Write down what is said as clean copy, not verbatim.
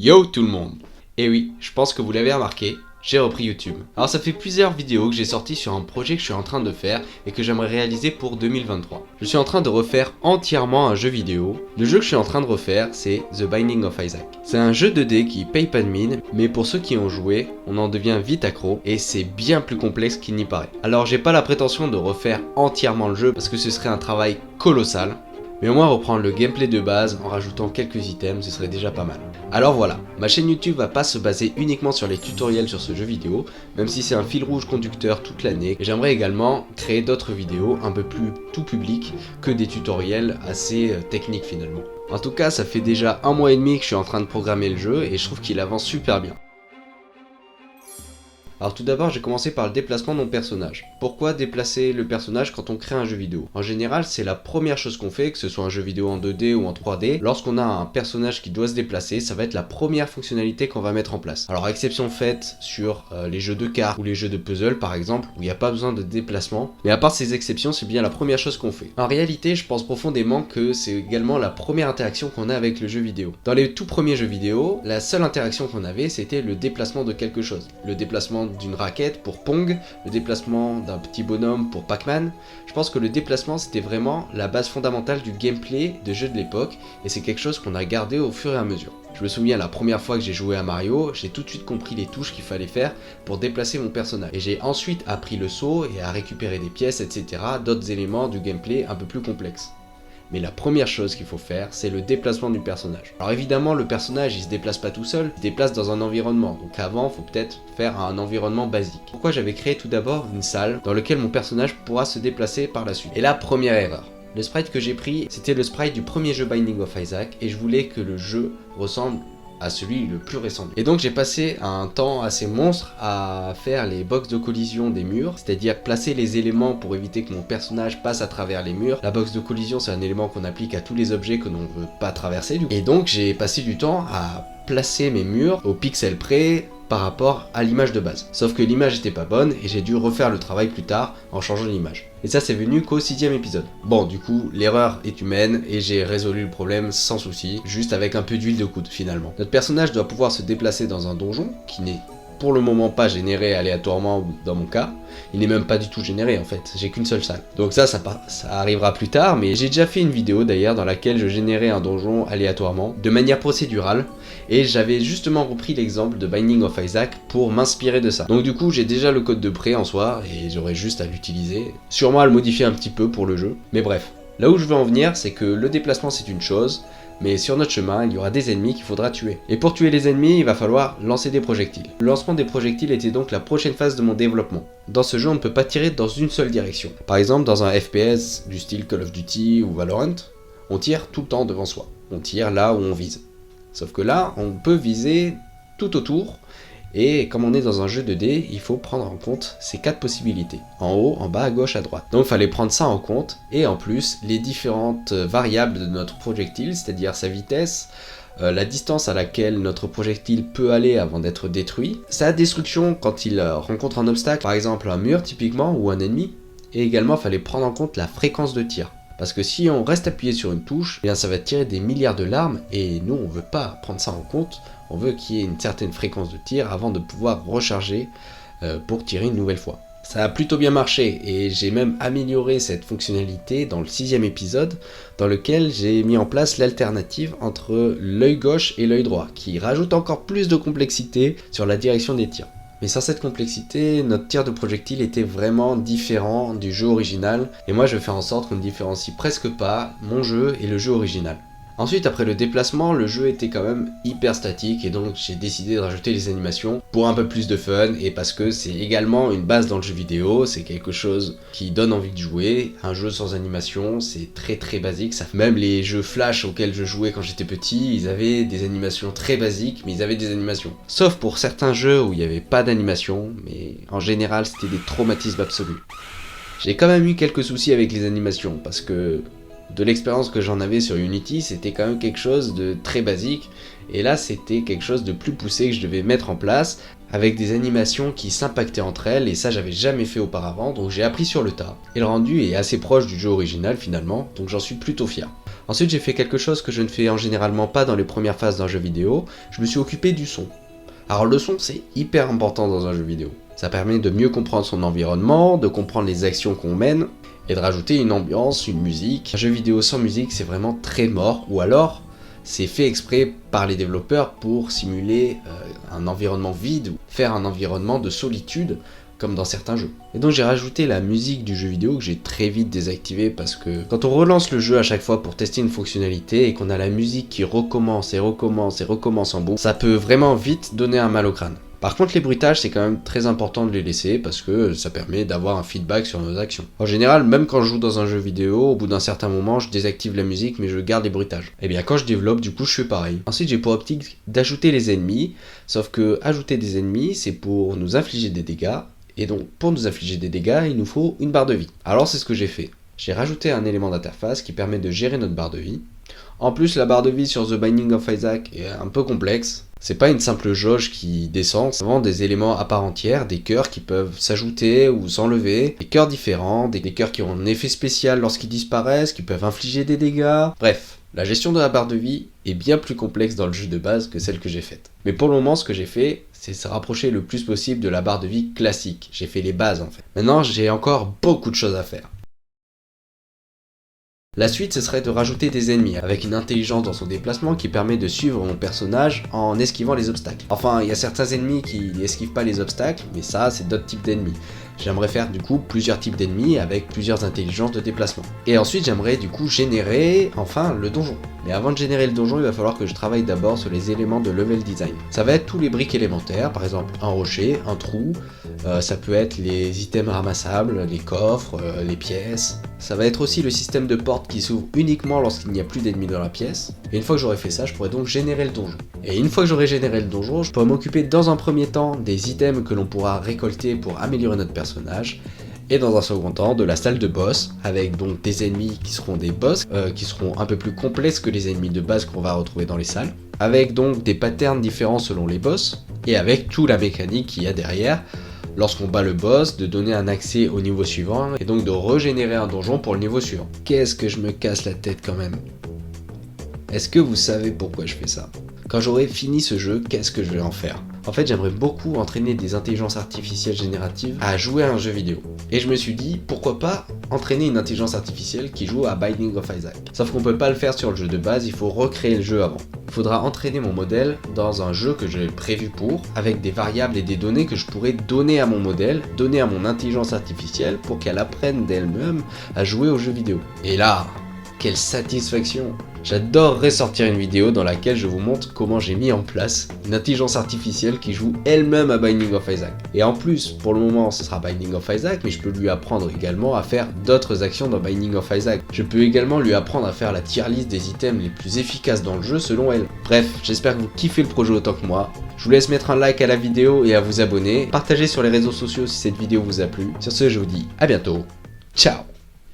Yo tout le monde! Et oui, je pense que vous l'avez remarqué, j'ai repris YouTube. Alors ça fait plusieurs vidéos que j'ai sorties sur un projet que je suis en train de faire et que j'aimerais réaliser pour 2023. Je suis en train de refaire entièrement un jeu vidéo. Le jeu que je suis en train de refaire, c'est The Binding of Isaac. C'est un jeu 2D qui paye pas de mine, mais pour ceux qui ont joué, on en devient vite accro et c'est bien plus complexe qu'il n'y paraît. Alors j'ai pas la prétention de refaire entièrement le jeu parce que ce serait un travail colossal. Mais au moins reprendre le gameplay de base en rajoutant quelques items, ce serait déjà pas mal. Alors voilà, ma chaîne YouTube va pas se baser uniquement sur les tutoriels sur ce jeu vidéo, même si c'est un fil rouge conducteur toute l'année. J'aimerais également créer d'autres vidéos un peu plus tout public que des tutoriels assez techniques finalement. En tout cas, ça fait déjà 1 mois et demi que je suis en train de programmer le jeu et je trouve qu'il avance super bien. Alors tout d'abord, j'ai commencé par le déplacement de mon personnage. Pourquoi déplacer le personnage quand on crée un jeu vidéo? En général, c'est la première chose qu'on fait, que ce soit un jeu vidéo en 2D ou en 3D. Lorsqu'on a un personnage qui doit se déplacer, ça va être la première fonctionnalité qu'on va mettre en place. Alors exception faite sur les jeux de cartes ou les jeux de puzzle par exemple, où il n'y a pas besoin de déplacement. Mais à part ces exceptions, c'est bien la première chose qu'on fait. En réalité, je pense profondément que c'est également la première interaction qu'on a avec le jeu vidéo. Dans les tout premiers jeux vidéo, la seule interaction qu'on avait, c'était le déplacement de quelque chose. Le déplacement d'une raquette pour Pong, le déplacement d'un petit bonhomme pour Pac-Man. Je pense que le déplacement c'était vraiment la base fondamentale du gameplay de jeux de l'époque et c'est quelque chose qu'on a gardé au fur et à mesure. Je me souviens la première fois que j'ai joué à Mario, j'ai tout de suite compris les touches qu'il fallait faire pour déplacer mon personnage. Et j'ai ensuite appris le saut et à récupérer des pièces, etc. D'autres éléments du gameplay un peu plus complexes. Mais la première chose qu'il faut faire, c'est le déplacement du personnage. Alors évidemment, le personnage, il se déplace pas tout seul, il se déplace dans un environnement. Donc avant, il faut peut-être faire un environnement basique. Pourquoi j'avais créé tout d'abord une salle dans laquelle mon personnage pourra se déplacer par la suite. Et la première erreur. Le sprite que j'ai pris, c'était le sprite du premier jeu Binding of Isaac, et je voulais que le jeu ressemble à celui le plus récent. Et donc j'ai passé un temps assez monstre à faire les box de collision des murs, c'est-à-dire placer les éléments pour éviter que mon personnage passe à travers les murs. La box de collision c'est un élément qu'on applique à tous les objets que l'on ne veut pas traverser. Et donc j'ai passé du temps à placer mes murs au pixel près par rapport à l'image de base. Sauf que l'image n'était pas bonne et j'ai dû refaire le travail plus tard en changeant l'image. Et ça c'est venu qu'au 6e épisode. Bon du coup l'erreur est humaine et j'ai résolu le problème sans souci, juste avec un peu d'huile de coude finalement. Notre personnage doit pouvoir se déplacer dans un donjon qui n'est pour le moment pas généré aléatoirement dans mon cas. Il n'est même pas du tout généré en fait, j'ai qu'une seule salle. Donc ça arrivera plus tard, mais j'ai déjà fait une vidéo d'ailleurs dans laquelle je générais un donjon aléatoirement, de manière procédurale, et j'avais justement repris l'exemple de Binding of Isaac pour m'inspirer de ça. Donc du coup j'ai déjà le code de pré en soi, et j'aurais juste à l'utiliser, sûrement à le modifier un petit peu pour le jeu, mais bref. Là où je veux en venir, c'est que le déplacement c'est une chose, mais sur notre chemin, il y aura des ennemis qu'il faudra tuer. Et pour tuer les ennemis, il va falloir lancer des projectiles. Le lancement des projectiles était donc la prochaine phase de mon développement. Dans ce jeu, on ne peut pas tirer dans une seule direction. Par exemple, dans un FPS du style Call of Duty ou Valorant, on tire tout le temps devant soi. On tire là où on vise. Sauf que là, on peut viser tout autour. Et comme on est dans un jeu 2D, il faut prendre en compte ces 4 possibilités. En haut, en bas, à gauche, à droite. Donc il fallait prendre ça en compte. Et en plus, les différentes variables de notre projectile, c'est-à-dire sa vitesse, la distance à laquelle notre projectile peut aller avant d'être détruit, sa destruction quand il rencontre un obstacle, par exemple un mur typiquement, ou un ennemi. Et également, il fallait prendre en compte la fréquence de tir. Parce que si on reste appuyé sur une touche, eh bien ça va tirer des milliards de larmes et nous on veut pas prendre ça en compte, on veut qu'il y ait une certaine fréquence de tir avant de pouvoir recharger pour tirer une nouvelle fois. Ça a plutôt bien marché et j'ai même amélioré cette fonctionnalité dans le 6e épisode dans lequel j'ai mis en place l'alternative entre l'œil gauche et l'œil droit qui rajoute encore plus de complexité sur la direction des tirs. Mais sans cette complexité, notre tir de projectile était vraiment différent du jeu original, et moi je vais faire en sorte qu'on ne différencie presque pas mon jeu et le jeu original. Ensuite, après le déplacement, le jeu était quand même hyper statique et donc j'ai décidé de rajouter les animations pour un peu plus de fun et parce que c'est également une base dans le jeu vidéo, c'est quelque chose qui donne envie de jouer. Un jeu sans animation, c'est très basique. Même les jeux Flash auxquels je jouais quand j'étais petit, ils avaient des animations très basiques, mais ils avaient des animations. Sauf pour certains jeux où il n'y avait pas d'animation, mais en général c'était des traumatismes absolus. J'ai quand même eu quelques soucis avec les animations parce que de l'expérience que j'en avais sur Unity, c'était quand même quelque chose de très basique, et là c'était quelque chose de plus poussé que je devais mettre en place, avec des animations qui s'impactaient entre elles, et ça j'avais jamais fait auparavant, donc j'ai appris sur le tas. Et le rendu est assez proche du jeu original finalement, donc j'en suis plutôt fier. Ensuite, j'ai fait quelque chose que je ne fais en généralement pas dans les premières phases d'un jeu vidéo, je me suis occupé du son. Alors le son, c'est hyper important dans un jeu vidéo. Ça permet de mieux comprendre son environnement, de comprendre les actions qu'on mène, et de rajouter une ambiance, une musique. Un jeu vidéo sans musique, c'est vraiment très mort, ou alors c'est fait exprès par les développeurs pour simuler un environnement vide, ou faire un environnement de solitude, comme dans certains jeux. Et donc j'ai rajouté la musique du jeu vidéo que j'ai très vite désactivé parce que quand on relance le jeu à chaque fois pour tester une fonctionnalité et qu'on a la musique qui recommence et recommence et recommence en boucle, ça peut vraiment vite donner un mal au crâne. Par contre les bruitages c'est quand même très important de les laisser parce que ça permet d'avoir un feedback sur nos actions. En général, même quand je joue dans un jeu vidéo, au bout d'un certain moment je désactive la musique mais je garde les bruitages. Et bien quand je développe du coup je fais pareil. Ensuite j'ai pour optique d'ajouter les ennemis, sauf que ajouter des ennemis c'est pour nous infliger des dégâts. Et donc, pour nous infliger des dégâts, il nous faut une barre de vie. Alors c'est ce que j'ai fait. J'ai rajouté un élément d'interface qui permet de gérer notre barre de vie. En plus, la barre de vie sur The Binding of Isaac est un peu complexe. C'est pas une simple jauge qui descend, c'est vraiment des éléments à part entière, des cœurs qui peuvent s'ajouter ou s'enlever, des cœurs différents, des cœurs qui ont un effet spécial lorsqu'ils disparaissent, qui peuvent infliger des dégâts. Bref, la gestion de la barre de vie est bien plus complexe dans le jeu de base que celle que j'ai faite. Mais pour le moment, ce que j'ai fait, c'est se rapprocher le plus possible de la barre de vie classique. J'ai fait les bases en fait. Maintenant, j'ai encore beaucoup de choses à faire. La suite, ce serait de rajouter des ennemis, avec une intelligence dans son déplacement qui permet de suivre mon personnage en esquivant les obstacles. Enfin, il y a certains ennemis qui n'esquivent pas les obstacles, mais ça, c'est d'autres types d'ennemis. J'aimerais faire du coup plusieurs types d'ennemis avec plusieurs intelligences de déplacement. Et ensuite, j'aimerais du coup générer, enfin, le donjon. Mais avant de générer le donjon, il va falloir que je travaille d'abord sur les éléments de level design. Ça va être tous les briques élémentaires, par exemple un rocher, un trou, ça peut être les items ramassables, les coffres, les pièces. Ça va être aussi le système de porte qui s'ouvre uniquement lorsqu'il n'y a plus d'ennemis dans la pièce. Et une fois que j'aurai fait ça, je pourrai donc générer le donjon. Et une fois que j'aurai généré le donjon, je pourrai m'occuper dans un premier temps des items que l'on pourra récolter pour améliorer notre personnage. Et dans un second temps, de la salle de boss, avec donc des ennemis qui seront des boss, qui seront un peu plus complexes que les ennemis de base qu'on va retrouver dans les salles. Avec donc des patterns différents selon les boss, et avec toute la mécanique qu'il y a derrière, lorsqu'on bat le boss, de donner un accès au niveau suivant, et donc de régénérer un donjon pour le niveau suivant. Qu'est-ce que je me casse la tête quand même. Est-ce que vous savez pourquoi je fais ça? Quand j'aurai fini ce jeu, qu'est-ce que je vais en faire? En fait, j'aimerais beaucoup entraîner des intelligences artificielles génératives à jouer à un jeu vidéo. Et je me suis dit, pourquoi pas entraîner une intelligence artificielle qui joue à Binding of Isaac. Sauf qu'on peut pas le faire sur le jeu de base, il faut recréer le jeu avant. Il faudra entraîner mon modèle dans un jeu que j'ai prévu pour, avec des variables et des données que je pourrais donner à mon modèle, donner à mon intelligence artificielle pour qu'elle apprenne d'elle-même à jouer aux jeux vidéo. Et là, quelle satisfaction! J'adorerais sortir une vidéo dans laquelle je vous montre comment j'ai mis en place une intelligence artificielle qui joue elle-même à Binding of Isaac. Et en plus, pour le moment, ce sera Binding of Isaac, mais je peux lui apprendre également à faire d'autres actions dans Binding of Isaac. Je peux également lui apprendre à faire la tier list des items les plus efficaces dans le jeu selon elle. Bref, j'espère que vous kiffez le projet autant que moi. Je vous laisse mettre un like à la vidéo et à vous abonner. Partagez sur les réseaux sociaux si cette vidéo vous a plu. Sur ce, je vous dis à bientôt. Ciao!